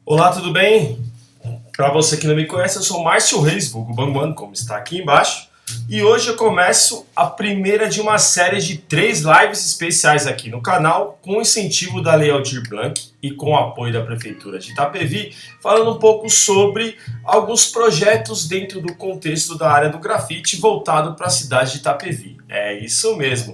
Olá, tudo bem? Para você que não me conhece, eu sou Márcio Reis, vulgo Bangman, como está aqui embaixo. E hoje eu começo a primeira de uma série de 3 lives especiais aqui no canal, com incentivo da Lei Aldir Blanc e com apoio da Prefeitura de Itapevi, falando um pouco sobre alguns projetos dentro do contexto da área do grafite voltado para a cidade de Itapevi. É isso mesmo.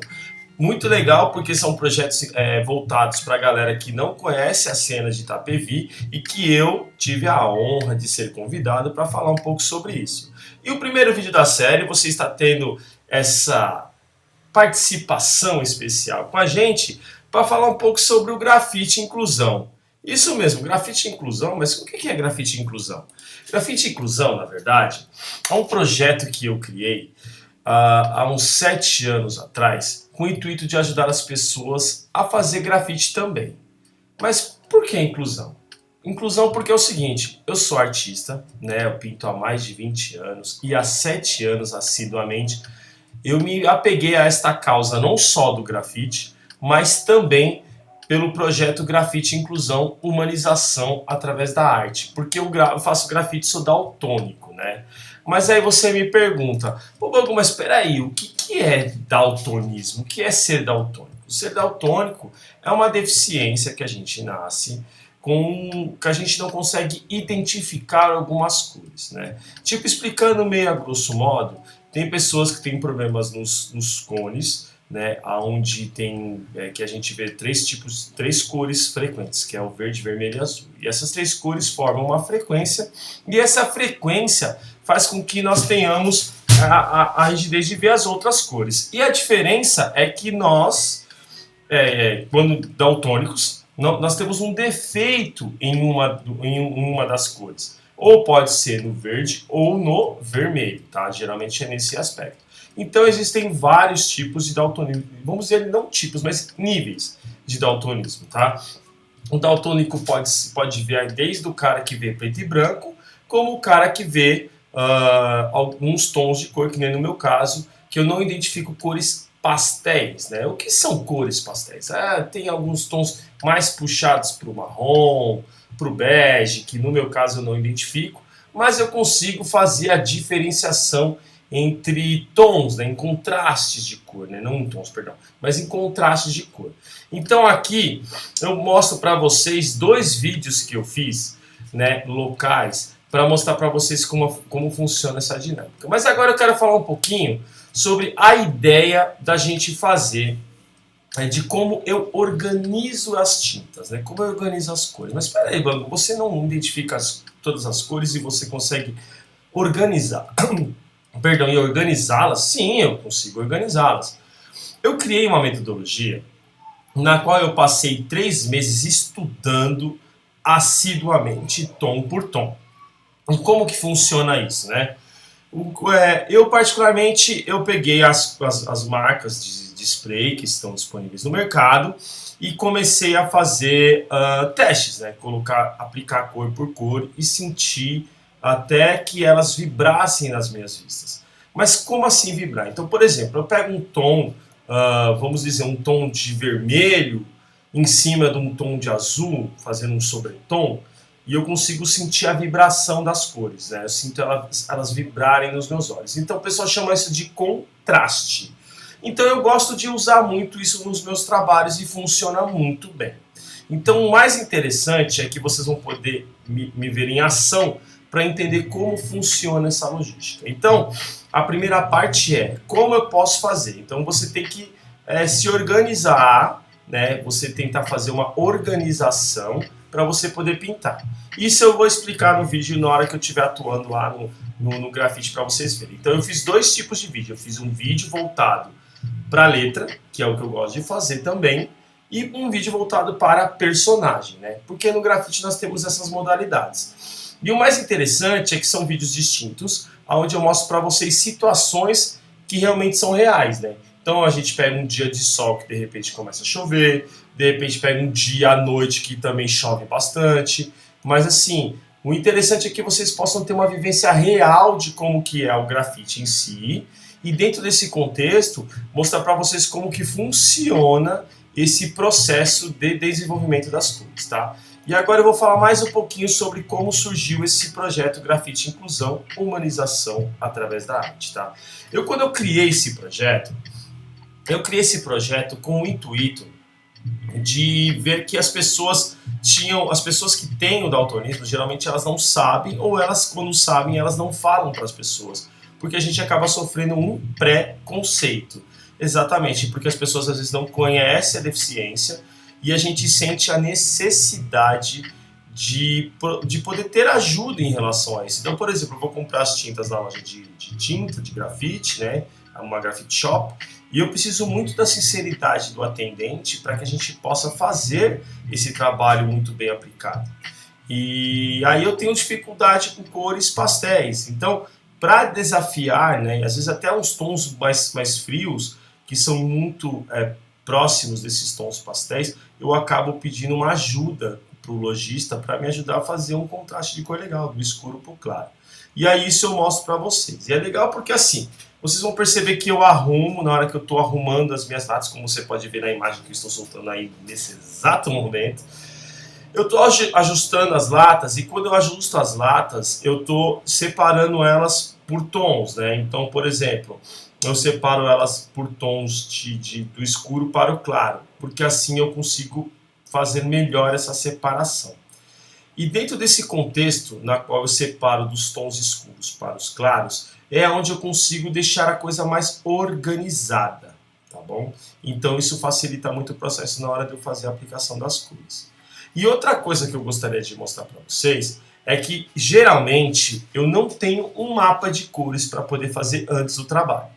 Muito legal porque são projetos voltados para a galera que não conhece a cena de Itapevi e que eu tive a honra de ser convidado para falar um pouco sobre isso. E o primeiro vídeo da série, você está tendo essa participação especial com a gente para falar um pouco sobre o grafite inclusão. Isso mesmo, grafite inclusão, mas o que é grafite inclusão? Grafite inclusão, na verdade, é um projeto que eu criei há uns 7 anos atrás, com o intuito de ajudar as pessoas a fazer grafite também. Mas por que inclusão? Inclusão porque é o seguinte, eu sou artista, né? Eu pinto há mais de 20 anos e há 7 anos assiduamente eu me apeguei a esta causa não só do grafite, mas também pelo projeto Grafite Inclusão Humanização através da arte, porque eu faço grafite, sou daltônico, né? Mas aí você me pergunta, pô, Bangu, mas peraí, o que é daltonismo? O que é ser daltônico? Ser daltônico é uma deficiência que a gente nasce com que a gente não consegue identificar algumas cores, né? Tipo, explicando meio a grosso modo, tem pessoas que têm problemas nos cones, né, onde tem que a gente vê 3 cores frequentes, que é o verde, vermelho e azul. E essas 3 cores formam uma frequência, e essa frequência faz com que nós tenhamos a rigidez de ver as outras cores. E a diferença é que nós, quando daltônicos, nós temos um defeito em uma das cores. Ou pode ser no verde ou no vermelho, tá? Geralmente é nesse aspecto. Então existem vários tipos de daltonismo, vamos dizer não tipos, mas níveis de daltonismo, tá? O daltônico pode ver desde o cara que vê preto e branco, como o cara que vê alguns tons de cor, que nem no meu caso, que eu não identifico cores pastéis, né? O que são cores pastéis? Tem alguns tons mais puxados para o marrom, para o bege, que no meu caso eu não identifico, mas eu consigo fazer a diferenciação entre tons, né, em contrastes de cor, né, não em tons, perdão, mas em contrastes de cor. Então aqui eu mostro para vocês 2 vídeos que eu fiz, né, locais, para mostrar para vocês como funciona essa dinâmica. Mas agora eu quero falar um pouquinho sobre a ideia da gente fazer, de como eu organizo as tintas, né, como eu organizo as cores. Mas espera aí, Bangu, você não identifica todas as cores e você consegue organizar perdão, e organizá-las? Sim, eu consigo organizá-las. Eu criei uma metodologia na qual eu passei 3 meses estudando assiduamente, tom por tom. E como que funciona isso, né? Eu particularmente, eu peguei as marcas de spray que estão disponíveis no mercado e comecei a fazer testes, né? Aplicar cor por cor e sentir até que elas vibrassem nas minhas vistas. Mas como assim vibrar? Então, por exemplo, eu pego um tom, vamos dizer, um tom de vermelho em cima de um tom de azul, fazendo um sobretom, e eu consigo sentir a vibração das cores, né? Eu sinto elas vibrarem nos meus olhos. Então o pessoal chama isso de contraste. Então eu gosto de usar muito isso nos meus trabalhos e funciona muito bem. Então o mais interessante é que vocês vão poder me ver em ação para entender como funciona essa logística. Então, a primeira parte é como eu posso fazer. Então, você tem que se organizar, né? Você tentar fazer uma organização para você poder pintar. Isso eu vou explicar no vídeo na hora que eu estiver atuando lá no grafite para vocês verem. Então, eu fiz 2 tipos de vídeo. Eu fiz um vídeo voltado para a letra, que é o que eu gosto de fazer também, e um vídeo voltado para personagem, né? Porque no grafite nós temos essas modalidades. E o mais interessante é que são vídeos distintos, onde eu mostro para vocês situações que realmente são reais, né? Então a gente pega um dia de sol que de repente começa a chover, de repente pega um dia à noite que também chove bastante, mas assim, o interessante é que vocês possam ter uma vivência real de como que é o grafite em si, e dentro desse contexto, mostrar para vocês como que funciona esse processo de desenvolvimento das cores, tá? E agora eu vou falar mais um pouquinho sobre como surgiu esse projeto Grafite Inclusão, Humanização através da arte, tá? Quando eu criei esse projeto com o intuito de ver que as pessoas que têm o daltonismo, geralmente elas não sabem, ou elas, quando sabem, elas não falam para as pessoas, porque a gente acaba sofrendo um preconceito. Exatamente, porque as pessoas às vezes não conhecem a deficiência e a gente sente a necessidade de poder ter ajuda em relação a isso. Então, por exemplo, eu vou comprar as tintas na loja de tinta, de grafite, né? Uma grafite shop, e eu preciso muito da sinceridade do atendente para que a gente possa fazer esse trabalho muito bem aplicado. E aí eu tenho dificuldade com cores pastéis. Então, para desafiar, né, às vezes até uns tons mais frios, que são muito próximos desses tons pastéis, eu acabo pedindo uma ajuda para o lojista para me ajudar a fazer um contraste de cor legal, do escuro para o claro. E aí isso eu mostro para vocês. E é legal porque assim, vocês vão perceber que eu arrumo, na hora que eu estou arrumando as minhas latas, como você pode ver na imagem que eu estou soltando aí nesse exato momento, eu estou ajustando as latas, e quando eu ajusto as latas, eu estou separando elas por tons, né? Então, por exemplo, eu separo elas por tons do escuro para o claro, porque assim eu consigo fazer melhor essa separação. E dentro desse contexto, na qual eu separo dos tons escuros para os claros, é onde eu consigo deixar a coisa mais organizada, tá bom? Então isso facilita muito o processo na hora de eu fazer a aplicação das cores. E outra coisa que eu gostaria de mostrar para vocês é que, geralmente, eu não tenho um mapa de cores para poder fazer antes do trabalho.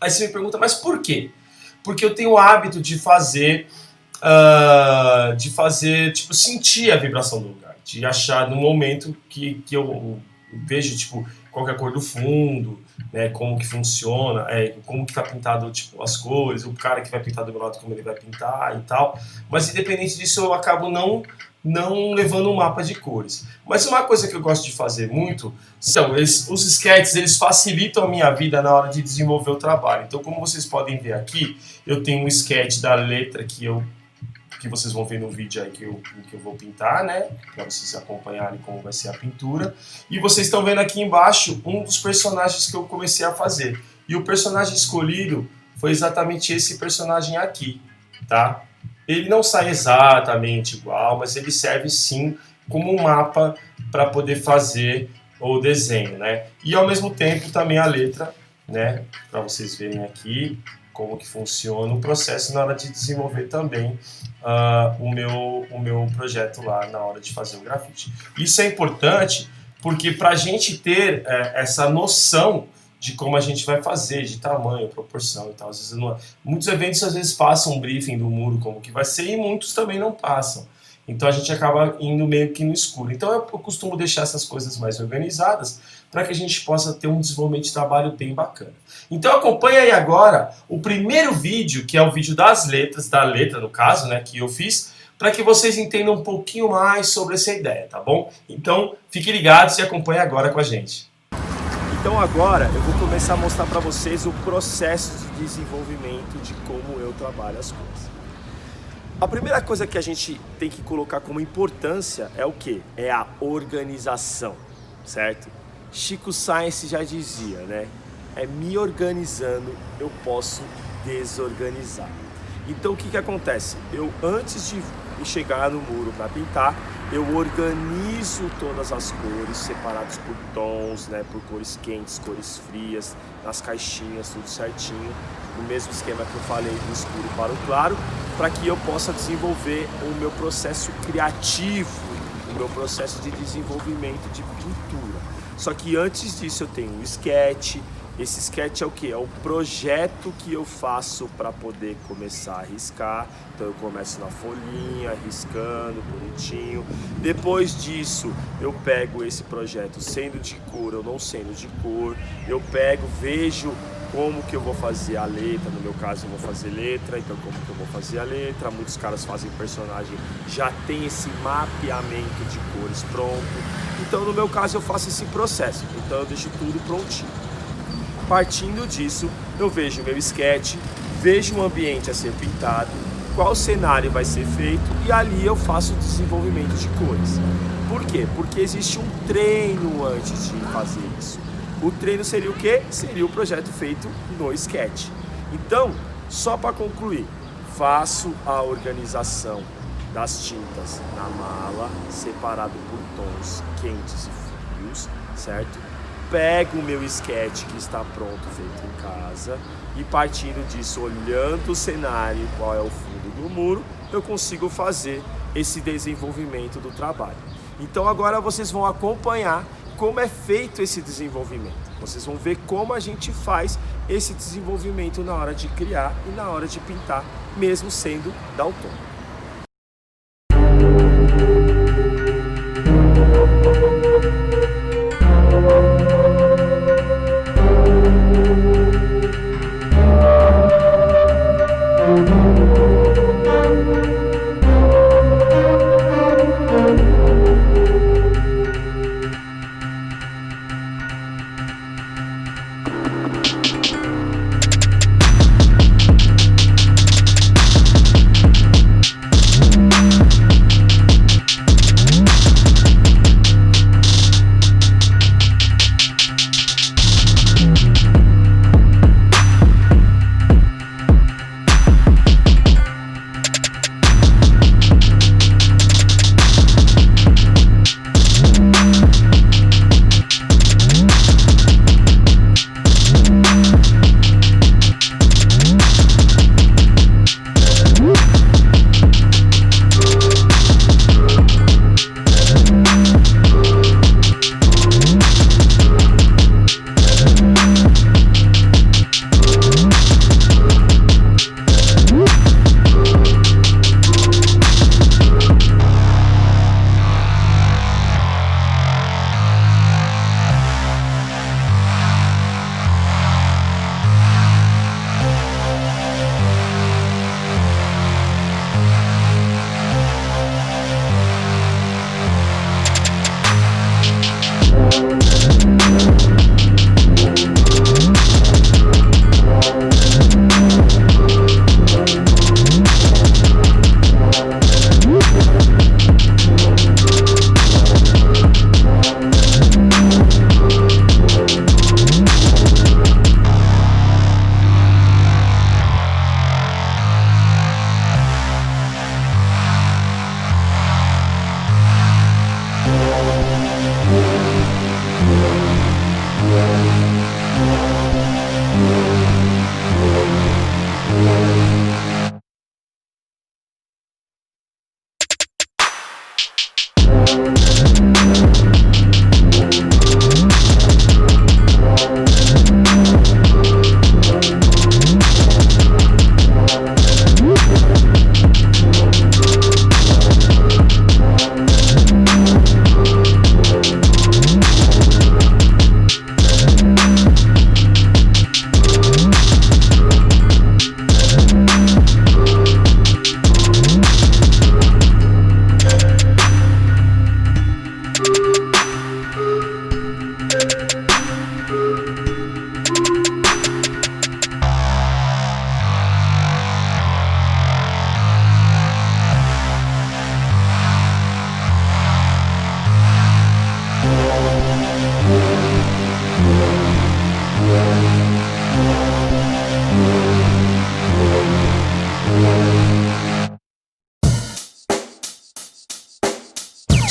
Aí você me pergunta, mas por quê? Porque eu tenho o hábito de fazer, tipo, sentir a vibração do lugar, de achar no momento que eu vejo, tipo, qual que é a cor do fundo, né, como que funciona, como que tá pintado, tipo, as cores, o cara que vai pintar do meu lado, como ele vai pintar e tal. Mas independente disso, eu acabo não levando um mapa de cores. Mas uma coisa que eu gosto de fazer muito são os sketches, eles facilitam a minha vida na hora de desenvolver o trabalho. Então, como vocês podem ver aqui, eu tenho um sketch da letra que vocês vão ver no vídeo aí que eu vou pintar, né? Para vocês acompanharem como vai ser a pintura. E vocês estão vendo aqui embaixo um dos personagens que eu comecei a fazer. E o personagem escolhido foi exatamente esse personagem aqui, tá? Ele não sai exatamente igual, mas ele serve sim como um mapa para poder fazer o desenho, né? E ao mesmo tempo também a letra, né? Para vocês verem aqui como que funciona o processo na hora de desenvolver também o meu projeto lá na hora de fazer o grafite. Isso é importante porque para a gente ter essa noção de como a gente vai fazer, de tamanho, proporção e tal. Às vezes muitos eventos às vezes passam um briefing do muro como que vai ser e muitos também não passam. Então a gente acaba indo meio que no escuro. Então eu costumo deixar essas coisas mais organizadas para que a gente possa ter um desenvolvimento de trabalho bem bacana. Então acompanha aí agora o primeiro vídeo, que é o vídeo das letras, da letra no caso, né, que eu fiz, para que vocês entendam um pouquinho mais sobre essa ideia, tá bom? Então fiquem ligados e acompanhe agora com a gente. Então agora eu vou começar a mostrar para vocês o processo de desenvolvimento de como eu trabalho as coisas. A primeira coisa que a gente tem que colocar como importância é o quê? É a organização, certo? Chico Science já dizia, né? É me organizando, eu posso desorganizar. Então o que acontece? Eu, antes de chegar no muro para pintar, eu organizo todas as cores, separadas por tons, né? Por cores quentes, cores frias, nas caixinhas, tudo certinho. No mesmo esquema que eu falei, do escuro para o claro, para que eu possa desenvolver o meu processo criativo, o meu processo de desenvolvimento de pintura. Só que antes disso eu tenho um sketch. Esse sketch é o que? É o projeto que eu faço para poder começar a riscar. Então eu começo na folhinha, riscando, bonitinho. Depois disso eu pego esse projeto sendo de cor ou não sendo de cor. Eu pego, vejo como que eu vou fazer a letra. No meu caso eu vou fazer letra, então como que eu vou fazer a letra. Muitos caras fazem personagem, já tem esse mapeamento de cores pronto. Então no meu caso eu faço esse processo. Então eu deixo tudo prontinho. Partindo disso, eu vejo meu sketch, vejo um ambiente a ser pintado, qual cenário vai ser feito e ali eu faço o desenvolvimento de cores. Por quê? Porque existe um treino antes de fazer isso. O treino seria o quê? Seria o projeto feito no Sketch. Então, só para concluir, faço a organização das tintas na mala, separado por tons quentes e frios, certo? Pego o meu sketch que está pronto, feito em casa, e partindo disso, olhando o cenário, qual é o fundo do muro, eu consigo fazer esse desenvolvimento do trabalho. Então agora vocês vão acompanhar como é feito esse desenvolvimento. Vocês vão ver como a gente faz esse desenvolvimento na hora de criar e na hora de pintar, mesmo sendo daltônico.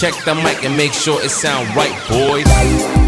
Check the mic and make sure it sound right, boys.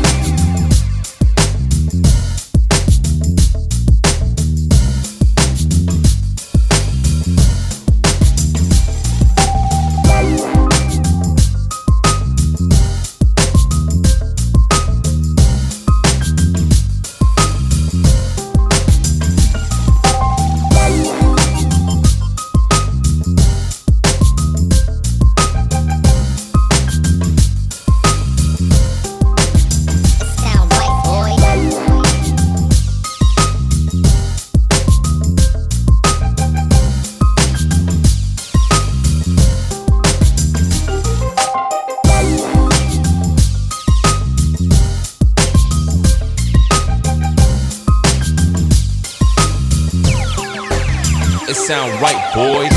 sound right, boys.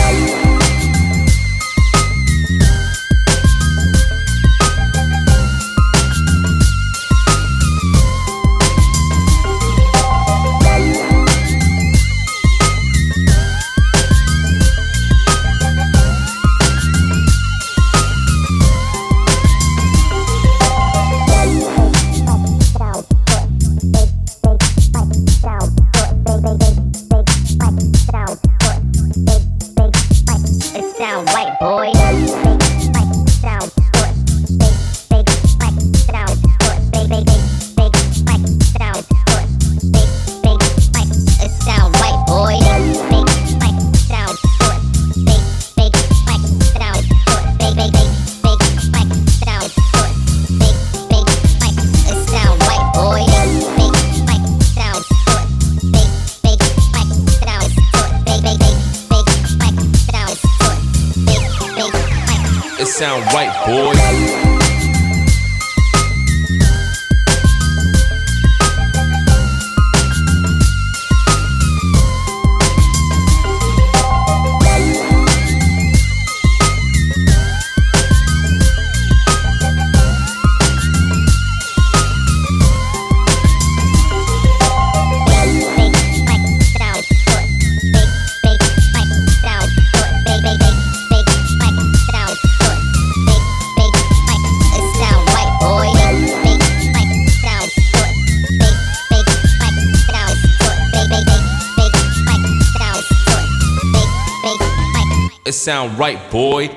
It sound right, boys. It sound right, boy.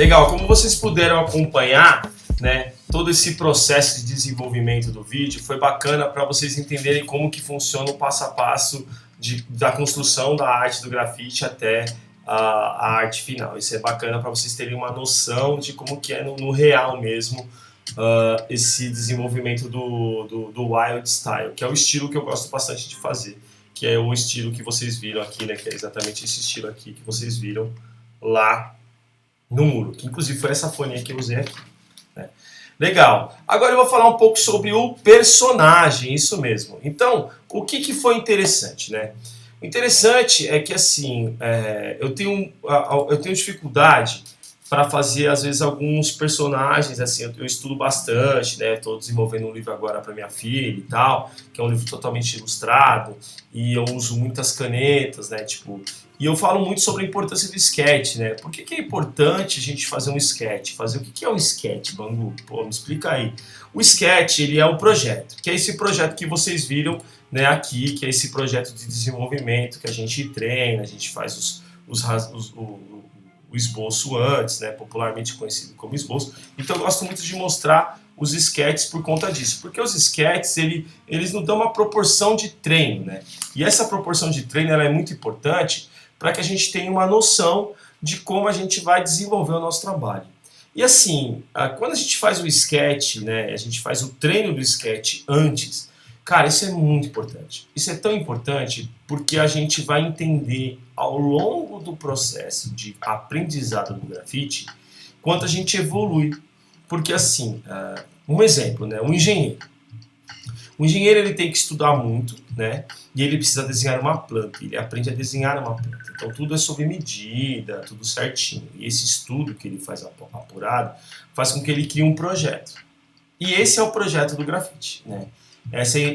Legal, como vocês puderam acompanhar, né, todo esse processo de desenvolvimento do vídeo, foi bacana para vocês entenderem como que funciona o passo a passo da construção da arte do grafite até a arte final. Isso é bacana para vocês terem uma noção de como que é no real mesmo esse desenvolvimento do Wild Style, que é o estilo que eu gosto bastante de fazer, que é o estilo que vocês viram aqui, né, que é exatamente esse estilo aqui que vocês viram lá no muro, que inclusive foi essa folhinha que eu usei aqui, né? Legal, agora eu vou falar um pouco sobre o personagem, isso mesmo. Então, o que foi interessante, né? O interessante é que assim, eu tenho dificuldade para fazer às vezes alguns personagens, assim, eu estudo bastante, né? Estou desenvolvendo um livro agora para minha filha e tal, que é um livro totalmente ilustrado, e eu uso muitas canetas, né? Tipo, e eu falo muito sobre a importância do sketch, né? Por que é importante a gente fazer um sketch? Fazer o que é um sketch, Bangu? Pô, me explica aí. O sketch, ele é um projeto, que é esse projeto que vocês viram, né, aqui, que é esse projeto de desenvolvimento que a gente treina, a gente faz o esboço antes, né, popularmente conhecido como esboço. Então eu gosto muito de mostrar os sketches por conta disso, porque os sketches eles nos dão uma proporção de treino, né? E essa proporção de treino ela é muito importante para que a gente tenha uma noção de como a gente vai desenvolver o nosso trabalho. E assim, quando a gente faz o sketch, né, a gente faz o treino do sketch antes, cara, isso é muito importante. Isso é tão importante porque a gente vai entender ao longo do processo de aprendizado do grafite quanto a gente evolui. Porque assim, um exemplo, né, um engenheiro. O engenheiro ele tem que estudar muito, né? E ele precisa desenhar uma planta. Ele aprende a desenhar uma planta. Então tudo é sob medida, tudo certinho. E esse estudo que ele faz apurado faz com que ele crie um projeto. E esse é o projeto do grafite, né?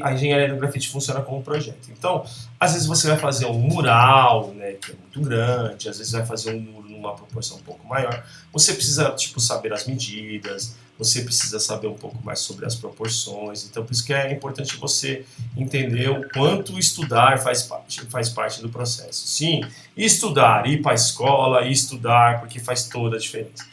A engenharia do grafite funciona como um projeto. Então, às vezes você vai fazer um mural, né, que é muito grande, às vezes vai fazer um muro numa proporção um pouco maior. Você precisa, tipo, saber as medidas, você precisa saber um pouco mais sobre as proporções. Então, por isso que é importante você entender o quanto estudar faz parte do processo. Sim, estudar, ir para a escola, estudar, porque faz toda a diferença.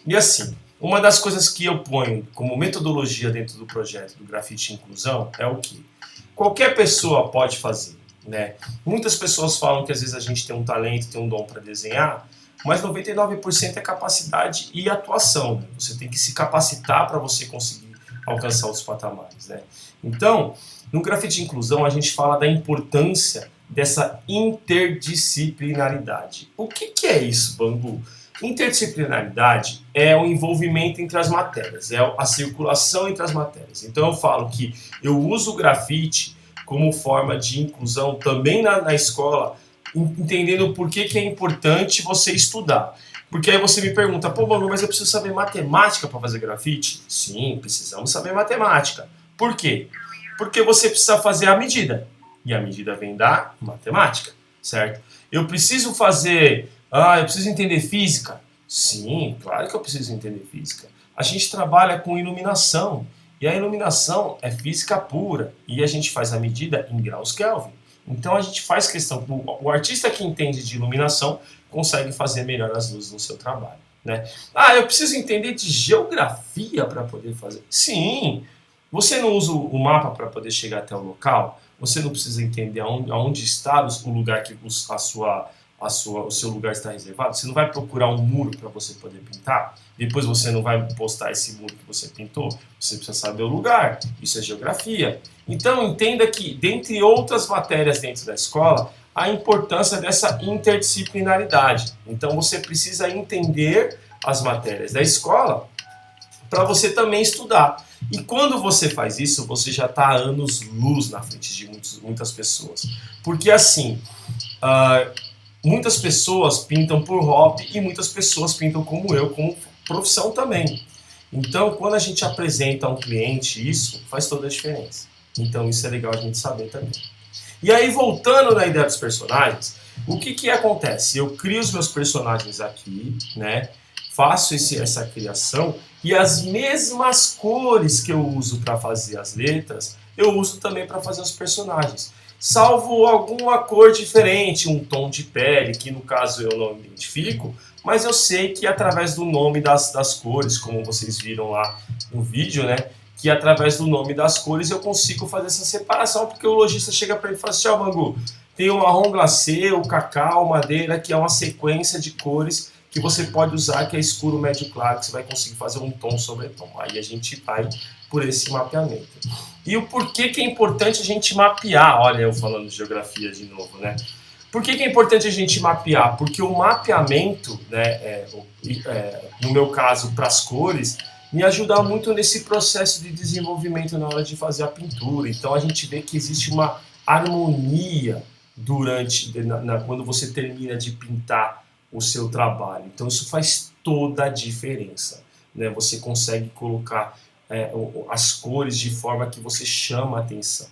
E assim, uma das coisas que eu ponho como metodologia dentro do projeto do Grafite Inclusão é o que? Qualquer pessoa pode fazer, né? Muitas pessoas falam que às vezes a gente tem um talento, tem um dom para desenhar, mas 99% é capacidade e atuação, né? Você tem que se capacitar para você conseguir alcançar outros patamares, né? Então, no Grafite Inclusão a gente fala da importância dessa interdisciplinaridade. O que é isso, Bangu? Interdisciplinaridade é o envolvimento entre as matérias, é a circulação entre as matérias. Então eu falo que eu uso o grafite como forma de inclusão também na escola, entendendo por que é importante você estudar. Porque aí você me pergunta, pô, Manu, mas eu preciso saber matemática para fazer grafite? Sim, precisamos saber matemática. Por quê? Porque você precisa fazer a medida. E a medida vem da matemática, certo? Eu preciso eu preciso entender física? Sim, claro que eu preciso entender física. A gente trabalha com iluminação, e a iluminação é física pura, e a gente faz a medida em graus Kelvin. Então a gente faz questão, o artista que entende de iluminação consegue fazer melhor as luzes no seu trabalho, né? Eu preciso entender de geografia para poder fazer. Sim, você não usa o mapa para poder chegar até o local? Você não precisa entender aonde está o lugar que o seu lugar está reservado? Você não vai procurar um muro para você poder pintar? Depois você não vai postar esse muro que você pintou? Você precisa saber o lugar. Isso é geografia. Então entenda que, dentre outras matérias dentro da escola, a importância dessa interdisciplinaridade. Então você precisa entender as matérias da escola para você também estudar. E quando você faz isso, você já está a anos-luz na frente de muitas pessoas. Porque assim, muitas pessoas pintam por hobby e muitas pessoas pintam como eu, como profissão também. Então, quando a gente apresenta a um cliente isso, faz toda a diferença. Então, isso é legal a gente saber também. E aí, voltando na ideia dos personagens, o que acontece? Eu crio os meus personagens aqui, né? Faço essa criação e as mesmas cores que eu uso para fazer as letras, eu uso também para fazer os personagens. Salvo alguma cor diferente, um tom de pele, que no caso eu não identifico, mas eu sei que através do nome das cores, como vocês viram lá no vídeo, né, que através do nome das cores eu consigo fazer essa separação, porque o lojista chega para mim e fala assim, ó, Bangu, tem o marrom glacê, o cacau, madeira, que é uma sequência de cores que você pode usar, que é escuro, médio, claro, que você vai conseguir fazer um tom sobre tom. Aí a gente vai por esse mapeamento. E o porquê que é importante a gente mapear, olha eu falando de geografia de novo, né? Por que é importante a gente mapear? Porque o mapeamento, né, no meu caso, para as cores, me ajuda muito nesse processo de desenvolvimento na hora de fazer a pintura. Então a gente vê que existe uma harmonia quando você termina de pintar o seu trabalho. Então isso faz toda a diferença, né? Você consegue colocar as cores de forma que você chama a atenção.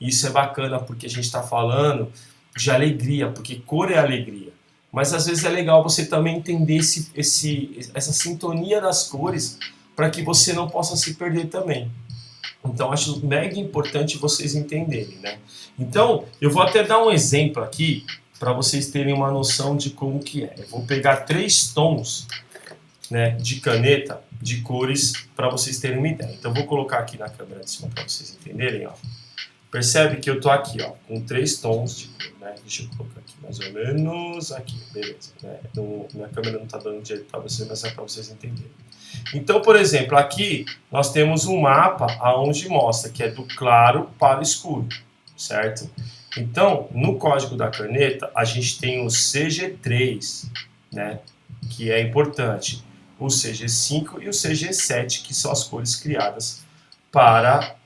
Isso é bacana porque a gente está falando de alegria, porque cor é alegria. Mas às vezes é legal você também entender essa sintonia das cores para que você não possa se perder também. Então acho mega importante vocês entenderem, né? Então eu vou até dar um exemplo aqui para vocês terem uma noção de como que é. Eu vou pegar 3 tons, né, de caneta de cores para vocês terem uma ideia. Então eu vou colocar aqui na câmera de cima para vocês entenderem, ó. Percebe que eu tô aqui, ó, com 3 tons de cor, né? Deixa eu colocar aqui mais ou menos aqui, beleza, né? Minha câmera não tá dando direito para vocês, mas é para vocês entenderem. Então, por exemplo, aqui nós temos um mapa aonde mostra que é do claro para o escuro, certo? Então, no código da caneta, a gente tem o CG3, né, que é importante, o CG5 e o CG7, que são as cores criadas para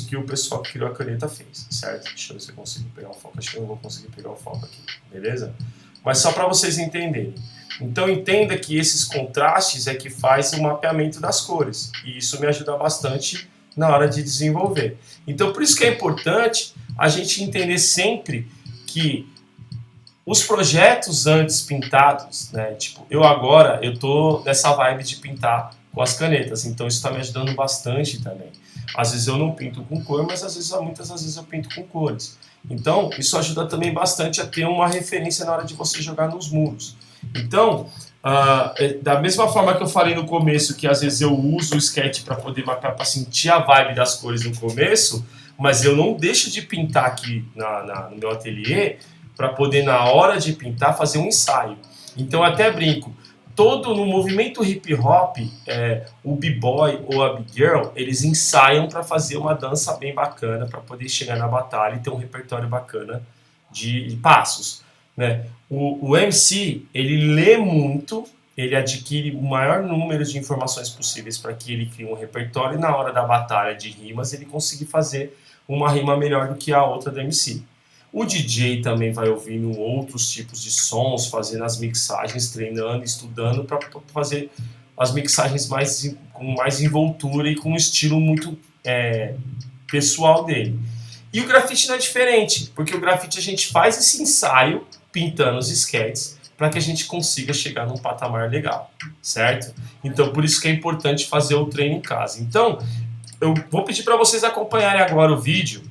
que o pessoal que criou a caneta fez, certo? Deixa eu ver se eu consigo pegar o foco, acho que eu não vou conseguir pegar o foco aqui, beleza? Mas só para vocês entenderem. Então entenda que esses contrastes é que faz o mapeamento das cores, e isso me ajuda bastante na hora de desenvolver. Então por isso que é importante a gente entender sempre que os projetos antes pintados, né, tipo, eu tô nessa vibe de pintar com as canetas, então isso está me ajudando bastante também. Às vezes eu não pinto com cor, mas muitas vezes eu pinto com cores. Então isso ajuda também bastante a ter uma referência na hora de você jogar nos muros. Então, da mesma forma que eu falei no começo, que às vezes eu uso o sketch para poder mapear, para sentir a vibe das cores no começo, mas eu não deixo de pintar aqui no meu ateliê para poder, na hora de pintar, fazer um ensaio. Então, até brinco, no movimento hip hop, o b-boy ou a b-girl, eles ensaiam para fazer uma dança bem bacana, para poder chegar na batalha e ter um repertório bacana de passos, né? O MC, ele lê muito, ele adquire o maior número de informações possíveis para que ele crie um repertório e na hora da batalha de rimas ele consiga fazer uma rima melhor do que a outra do MC. O DJ também vai ouvindo outros tipos de sons, fazendo as mixagens, treinando, estudando para fazer as mixagens com mais envoltura e com um estilo muito pessoal dele. E o grafite não é diferente, porque o grafite a gente faz esse ensaio pintando os sketches para que a gente consiga chegar num patamar legal, certo? Então, por isso que é importante fazer o treino em casa. Então, eu vou pedir para vocês acompanharem agora o vídeo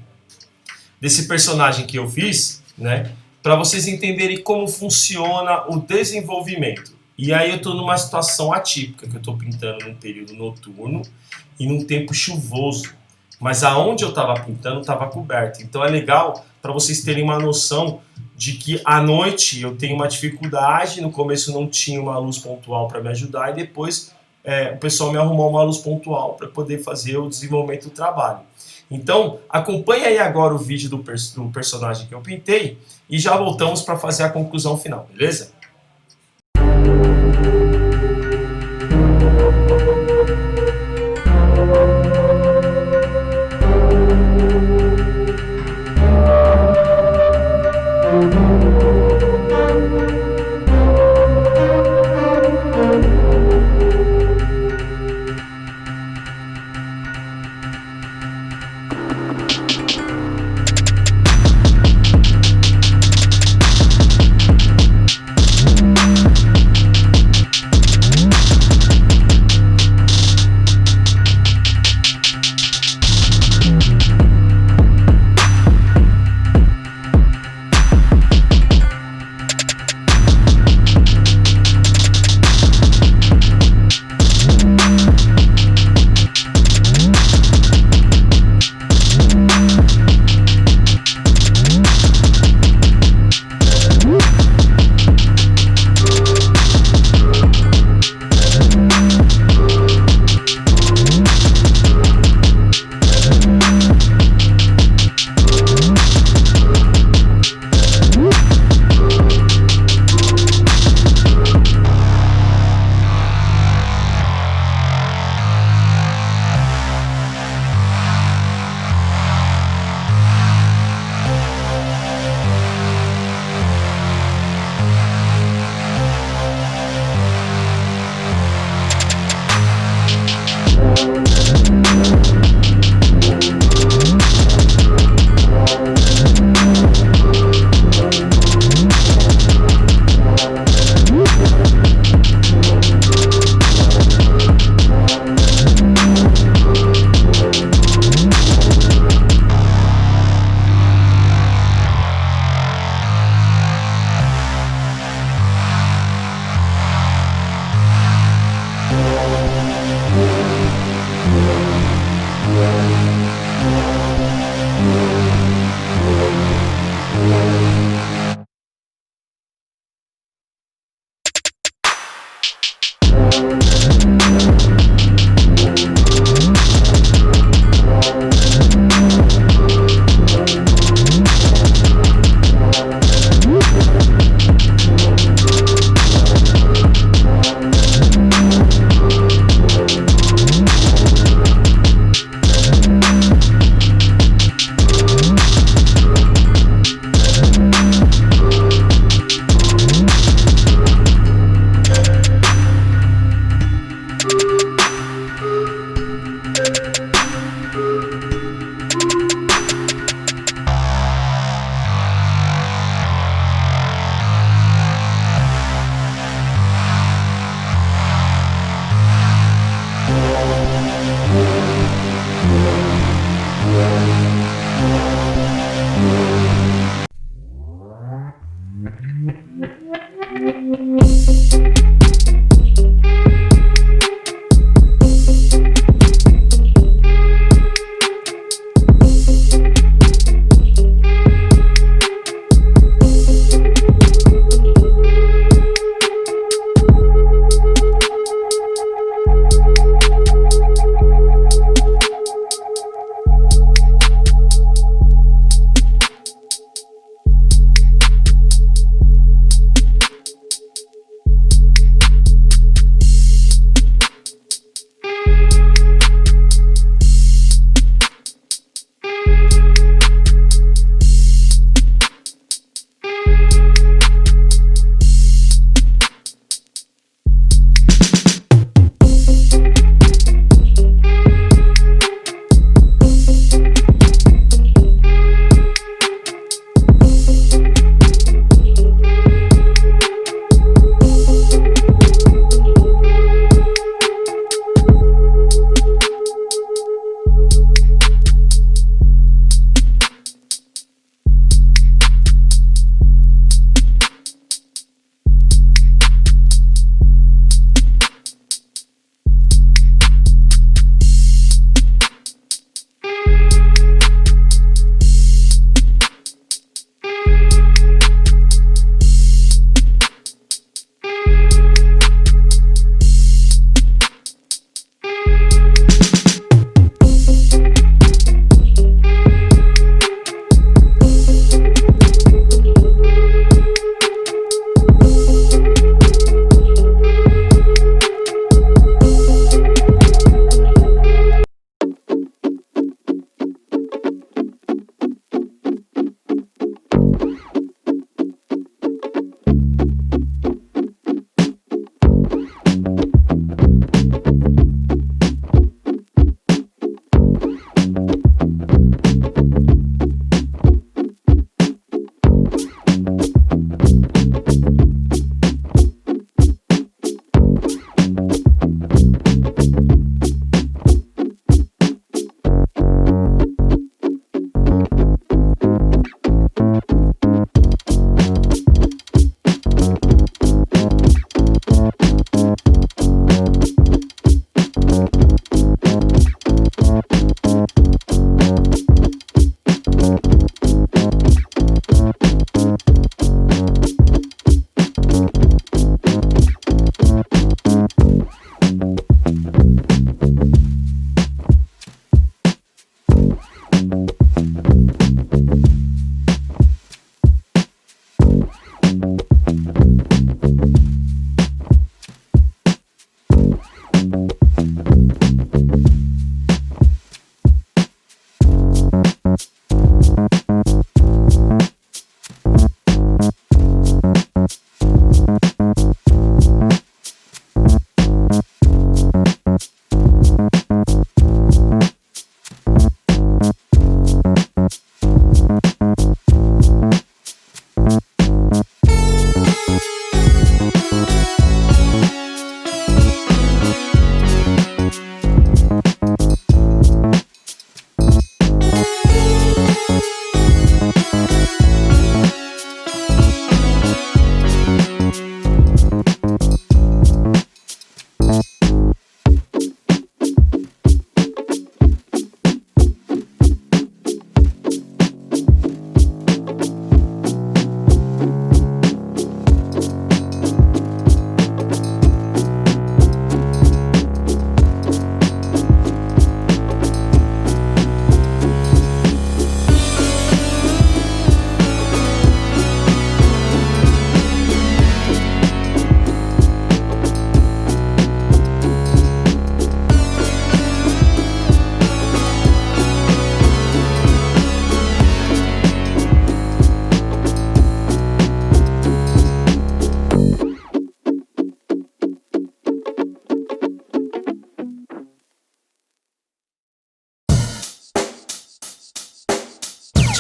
desse personagem que eu fiz, né? Para vocês entenderem como funciona o desenvolvimento. E aí eu estou numa situação atípica, que eu estou pintando num período noturno e num tempo chuvoso. Mas aonde eu estava pintando estava coberto. Então é legal para vocês terem uma noção de que à noite eu tenho uma dificuldade, no começo não tinha uma luz pontual para me ajudar e depois o pessoal me arrumou uma luz pontual para poder fazer o desenvolvimento do trabalho. Então acompanha aí agora o vídeo do personagem que eu pintei e já voltamos para fazer a conclusão final, beleza?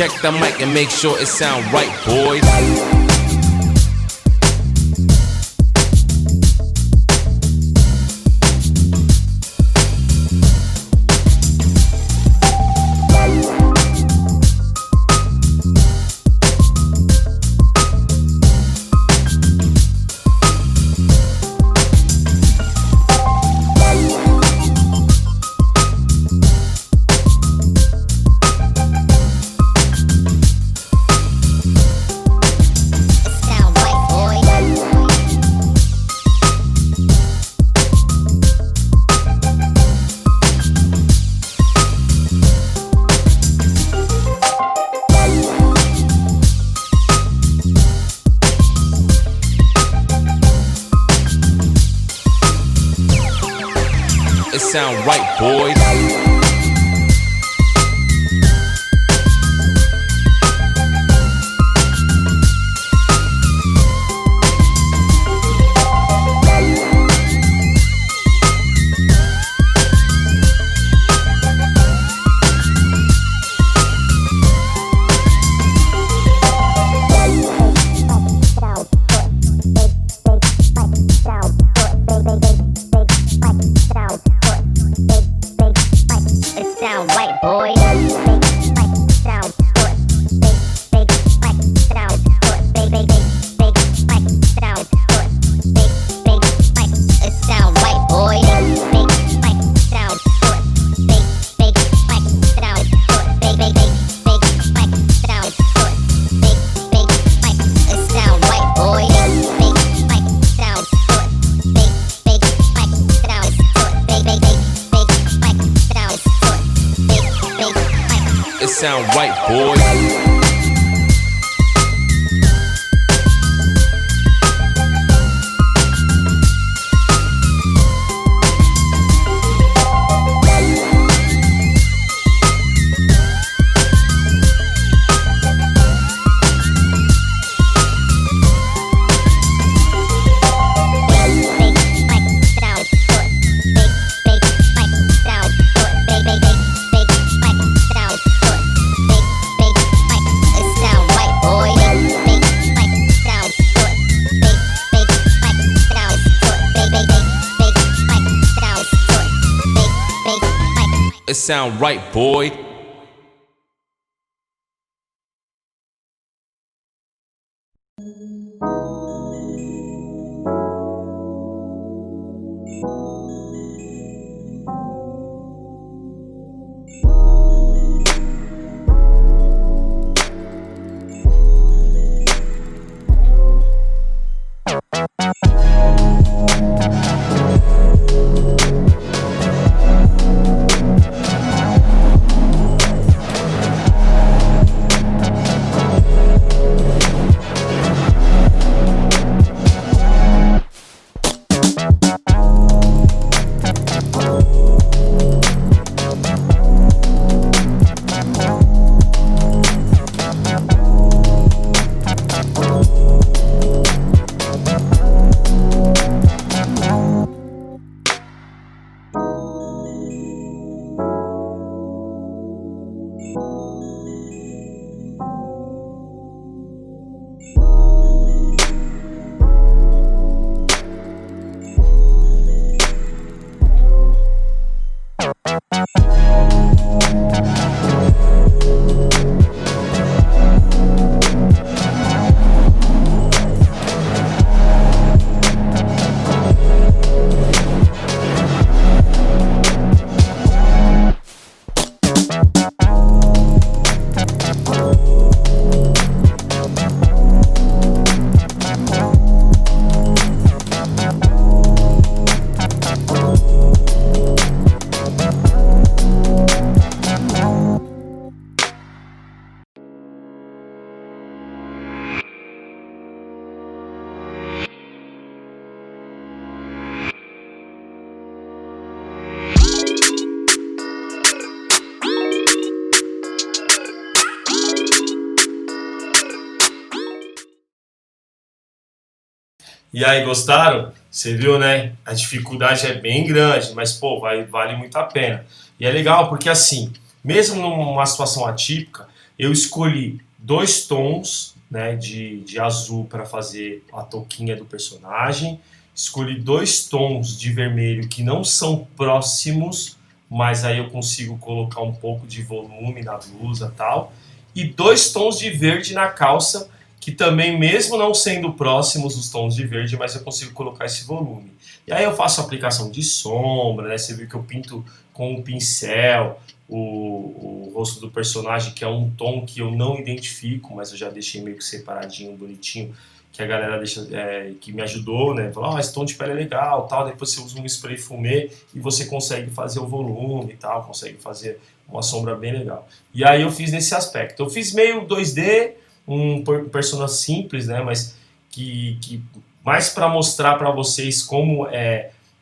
Check the mic and make sure it sound right, boys. it sound right, boys. Sound right, boy. It sound right, boy. E aí, gostaram? Você viu, né? A dificuldade é bem grande, mas, pô, vale muito a pena. E é legal porque, assim, mesmo numa situação atípica, eu escolhi 2 tons, né, de azul para fazer a touquinha do personagem, escolhi 2 tons de vermelho que não são próximos, mas aí eu consigo colocar um pouco de volume na blusa e tal, e 2 tons de verde na calça, que também, mesmo não sendo próximos os tons de verde, mas eu consigo colocar esse volume. E aí eu faço a aplicação de sombra, né? Você viu que eu pinto com um pincel o rosto do personagem, que é um tom que eu não identifico, mas eu já deixei meio que separadinho, bonitinho, que a galera deixa, que me ajudou, né? Falou, esse tom de pele é legal, tal. Depois você usa um spray fumê e você consegue fazer o volume e tal, consegue fazer uma sombra bem legal. E aí eu fiz nesse aspecto. Eu fiz meio 2D, um persona simples, né? Mas que mais para mostrar para vocês como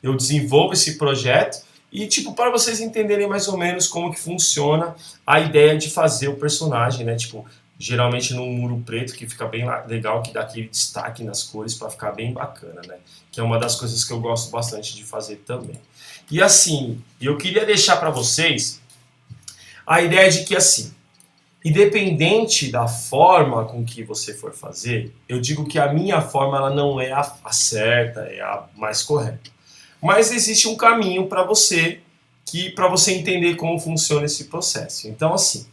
eu desenvolvo esse projeto E tipo, para vocês entenderem mais ou menos como que funciona a ideia de fazer o personagem, né? Tipo, geralmente num muro preto que fica bem legal, que dá aquele destaque nas cores para ficar bem bacana, né? Que é uma das coisas que eu gosto bastante de fazer também. E assim, eu queria deixar para vocês a ideia de que assim, independente da forma com que você for fazer, eu digo que a minha forma ela não é a certa, é a mais correta. Mas existe um caminho para você entender como funciona esse processo. Então assim,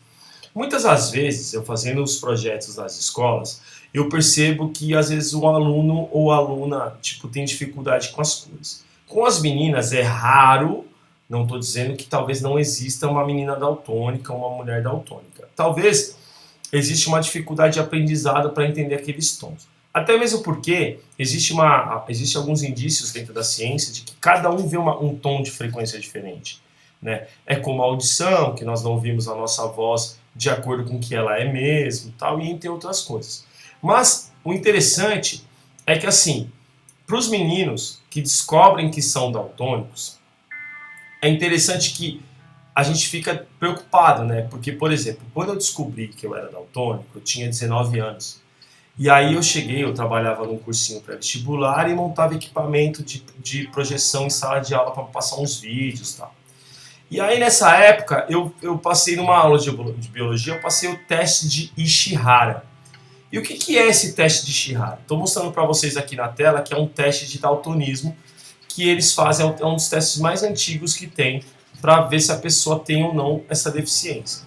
muitas das vezes eu fazendo os projetos nas escolas, eu percebo que às vezes o aluno ou a aluna tipo tem dificuldade com as cores. Com as meninas é raro. Não estou dizendo que talvez não exista uma menina daltônica ou uma mulher daltônica. Talvez exista uma dificuldade de aprendizado para entender aqueles tons. Até mesmo porque existe alguns indícios dentro da ciência de que cada um vê um tom de frequência diferente. Né? É como a audição, que nós não ouvimos a nossa voz de acordo com o que ela é mesmo, tal, e entre outras coisas. Mas o interessante é que, assim, para os meninos que descobrem que são daltônicos, é interessante que a gente fica preocupado, né? Porque, por exemplo, quando eu descobri que eu era daltônico, eu tinha 19 anos. E aí eu trabalhava num cursinho pré-vestibular e montava equipamento de projeção em sala de aula para passar uns vídeos e tal. E aí nessa época, eu passei numa aula de biologia, eu passei o teste de Ishihara. E o que é esse teste de Ishihara? Estou mostrando para vocês aqui na tela que é um teste de daltonismo que eles fazem, é um dos testes mais antigos que tem para ver se a pessoa tem ou não essa deficiência.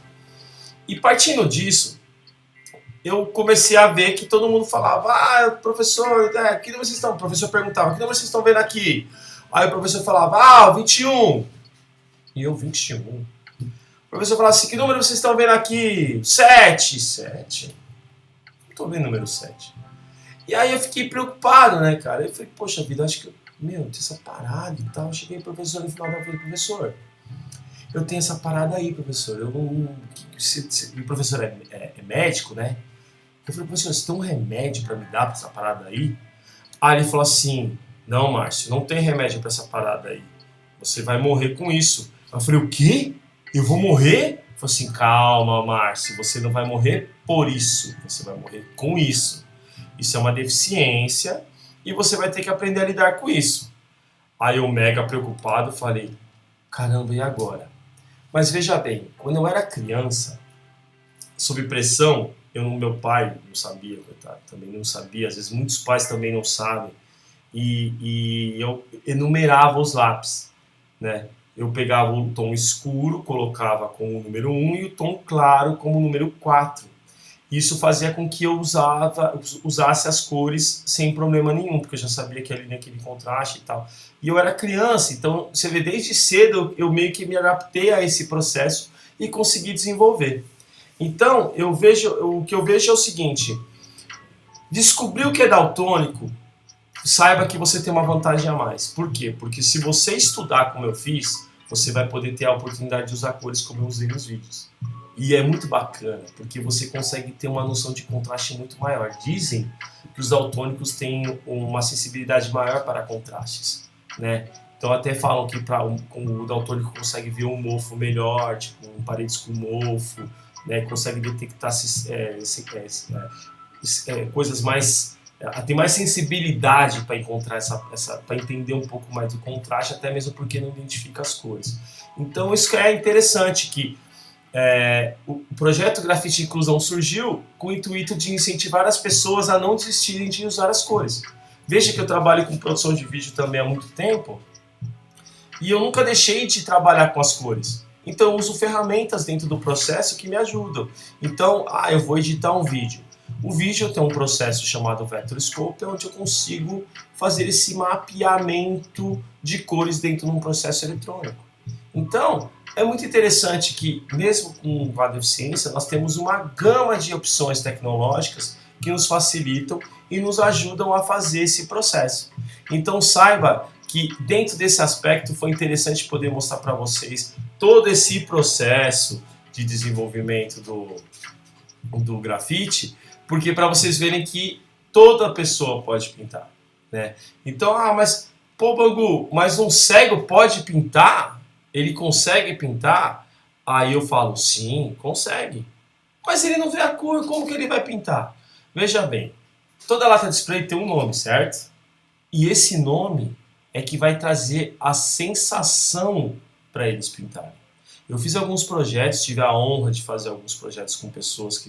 E partindo disso, eu comecei a ver que todo mundo falava, professor, que número vocês estão? O professor perguntava, que número vocês estão vendo aqui? Aí o professor falava, 21. E eu, 21. O professor falava assim, que número vocês estão vendo aqui? 7. Não estou vendo o número 7. E aí eu fiquei preocupado, né, cara? Eu falei, poxa vida, acho que tem essa parada e tal. Eu cheguei pro professor no final da aula e falei, professor, eu tenho essa parada aí, professor. Eu não. E o professor é médico, né? Eu falei, professor, você tem um remédio pra me dar pra essa parada aí? Aí ele falou assim, não, Márcio, não tem remédio pra essa parada aí. Você vai morrer com isso. Eu falei, o quê? Eu vou morrer? Ele falou assim, calma, Márcio, você não vai morrer por isso. Você vai morrer com isso. Isso é uma deficiência e você vai ter que aprender a lidar com isso. Aí eu, mega preocupado, falei, caramba, e agora? Mas veja bem, quando eu era criança, sob pressão, meu pai não sabia, coitado, também não sabia, às vezes muitos pais também não sabem, e eu enumerava os lápis, né? Eu pegava o tom escuro, colocava como o número 1 e o tom claro como o número 4. Isso fazia com que eu usasse as cores sem problema nenhum, porque eu já sabia que ali naquele contraste e tal. E eu era criança, então você vê, desde cedo eu meio que me adaptei a esse processo e consegui desenvolver. Então, o que eu vejo é o seguinte, descobrir o que é daltônico, saiba que você tem uma vantagem a mais. Por quê? Porque se você estudar como eu fiz, você vai poder ter a oportunidade de usar cores como eu usei nos vídeos. E é muito bacana, porque você consegue ter uma noção de contraste muito maior. Dizem que os daltônicos têm uma sensibilidade maior para contrastes, né? Então até falam que o daltônico consegue ver um mofo melhor, tipo paredes com mofo, né? Consegue detectar coisas mais... tem mais sensibilidade para encontrar para entender um pouco mais do contraste, até mesmo porque não identifica as cores. Então isso é interessante, que o projeto Grafite Inclusão surgiu com o intuito de incentivar as pessoas a não desistirem de usar as cores. Veja que eu trabalho com produção de vídeo também há muito tempo e eu nunca deixei de trabalhar com as cores. Então eu uso ferramentas dentro do processo que me ajudam. Então, eu vou editar um vídeo. O vídeo tem um processo chamado Vectorscope, onde eu consigo fazer esse mapeamento de cores dentro de um processo eletrônico. Então, é muito interessante que, mesmo com a deficiência, nós temos uma gama de opções tecnológicas que nos facilitam e nos ajudam a fazer esse processo. Então saiba que dentro desse aspecto foi interessante poder mostrar para vocês todo esse processo de desenvolvimento do grafite, porque para vocês verem que toda pessoa pode pintar, né? Então, mas Bangu, mas um cego pode pintar? ele consegue pintar? Aí eu falo, sim, consegue. Mas ele não vê a cor, como que ele vai pintar? Veja bem, toda lata de spray tem um nome, certo? E esse nome é que vai trazer a sensação para eles pintarem. Eu fiz alguns projetos, tive a honra de fazer alguns projetos com pessoas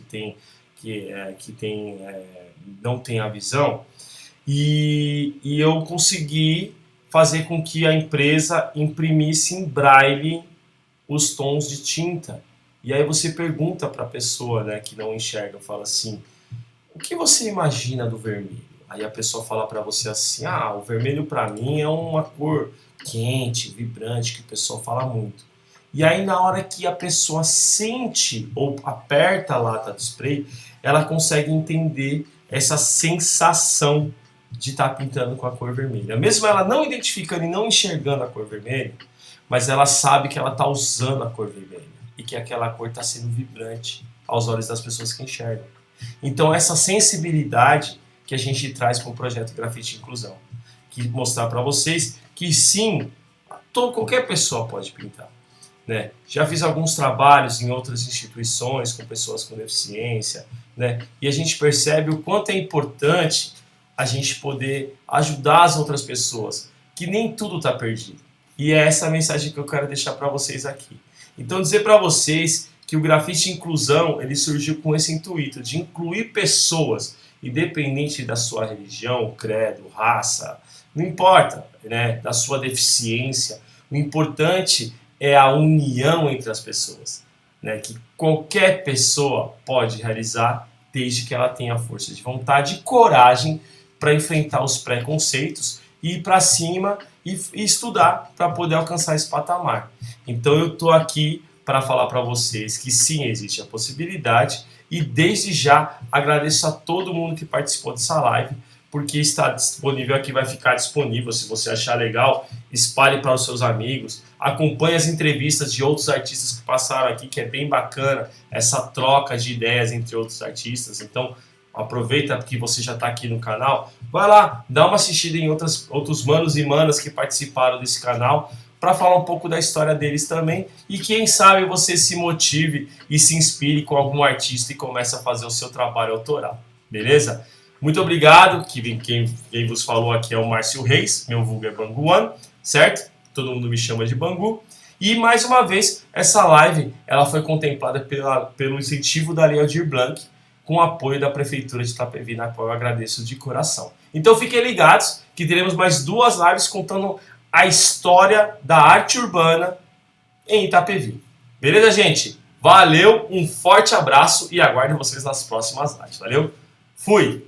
não têm a visão, e eu consegui fazer com que a empresa imprimisse em braille os tons de tinta. E aí você pergunta para a pessoa, né, que não enxerga, fala assim, o que você imagina do vermelho? Aí a pessoa fala para você assim, o vermelho para mim é uma cor quente, vibrante, que o pessoal fala muito. E aí na hora que a pessoa sente ou aperta a lata de spray, ela consegue entender essa sensação de estar pintando com a cor vermelha. Mesmo ela não identificando e não enxergando a cor vermelha, mas ela sabe que ela está usando a cor vermelha e que aquela cor está sendo vibrante aos olhos das pessoas que enxergam. Então essa sensibilidade que a gente traz para o projeto Grafite Inclusão, que mostrar para vocês que sim, qualquer pessoa pode pintar. Né? Já fiz alguns trabalhos em outras instituições com pessoas com deficiência, né? E a gente percebe o quanto é importante a gente poder ajudar as outras pessoas, que nem tudo está perdido. E é essa a mensagem que eu quero deixar para vocês aqui. Então dizer para vocês que o Grafite Inclusão ele surgiu com esse intuito de incluir pessoas, independente da sua religião, credo, raça, não importa, né? Da sua deficiência. O importante é a união entre as pessoas, né? Que qualquer pessoa pode realizar desde que ela tenha força de vontade e coragem para enfrentar os preconceitos e ir para cima e estudar para poder alcançar esse patamar. Então eu estou aqui para falar para vocês que sim, existe a possibilidade e desde já agradeço a todo mundo que participou dessa live, porque está disponível aqui, vai ficar disponível. Se você achar legal, espalhe para os seus amigos, acompanhe as entrevistas de outros artistas que passaram aqui, que é bem bacana essa troca de ideias entre outros artistas. Então aproveita que você já está aqui no canal, vai lá, dá uma assistida em outros manos e manas que participaram desse canal, para falar um pouco da história deles também, e quem sabe você se motive e se inspire com algum artista e comece a fazer o seu trabalho autoral, beleza? Muito obrigado, quem vos falou aqui é o Márcio Reis, meu vulgo é Bangu One, certo? Todo mundo me chama de Bangu. E mais uma vez, essa live ela foi contemplada pelo incentivo da Lei Aldir Blanc, com o apoio da Prefeitura de Itapevi, na qual eu agradeço de coração. Então fiquem ligados que teremos mais 2 lives contando a história da arte urbana em Itapevi. Beleza, gente? Valeu, um forte abraço e aguardo vocês nas próximas lives. Valeu? Fui!